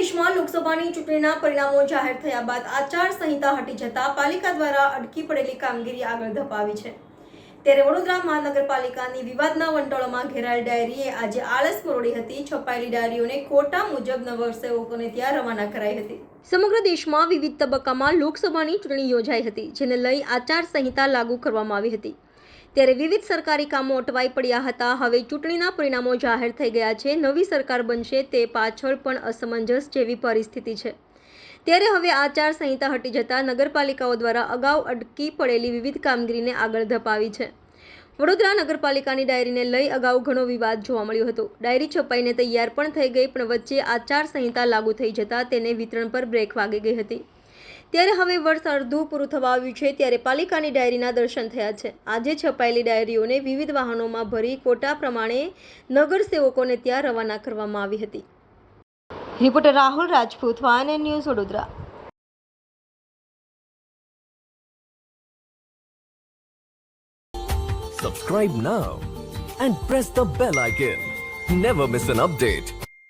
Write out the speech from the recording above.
દેશમાં લોકસભાની ચૂંટણીના પરિણામો જાહેર થયા બાદ આચારસંહિતા હટી જતા પાલિકા દ્વારા અટકી પડેલી કામગીરી આગળ ધપાવી છે। ત્યારે વડોદરા મહાનગરપાલિકાની વિવાદના વંટોળમાં ઘેરાયેલ ડાયરીએ આજે આળસ મરોડી હતી। છપાયેલી ડાયરીઓને કોટા મુજબ નવસેવકોને ત્યાં રવાના કરાઈ હતી। સમગ્ર દેશમાં વિવિધ તબક્કામાં લોકસભાની ચૂંટણી યોજાઈ હતી, જેને લઈ આચારસંહિતા લાગુ કરવામાં આવી હતી। ત્યારે વિવિધ સરકારી કામો અટવાઈ પડ્યા હતા। હવે ચૂંટણીના પરિણામો જાહેર થઈ ગયા છે। નવી સરકાર બનશે તે પાછળ પણ અસમંજસ જેવી પરિસ્થિતિ છે। ત્યારે હવે આચારસંહિતા હટી જતા નગરપાલિકાઓ દ્વારા અગાઉ અટકી પડેલી વિવિધ કામગીરીને આગળ ધપાવી છે। વડોદરા નગરપાલિકાની ડાયરીને લઈ અગાઉ ઘણો વિવાદ જોવા મળ્યો હતો। ડાયરી છપાઈને તૈયાર પણ થઈ ગઈ, પણ વચ્ચે આચારસંહિતા લાગુ થઈ જતા તેને વિતરણ પર બ્રેક વાગી ગઈ હતી। ત્યારે હવે વર્ષ અડધું પૂરું થવા આવ્યું છે, ત્યારે પાલિકાની ડાયરીના દર્શન થયા છે। આજે છપાયેલી ડાયરીઓને વિવિધ વાહનોમાં ભરી કોટા પ્રમાણે નગરસેવકોને ત્યાં રવાના કરવામાં આવી હતી। Reporter Rahul Rajput, van news, Vadodara. Subscribe now and press the bell icon. Never miss an update.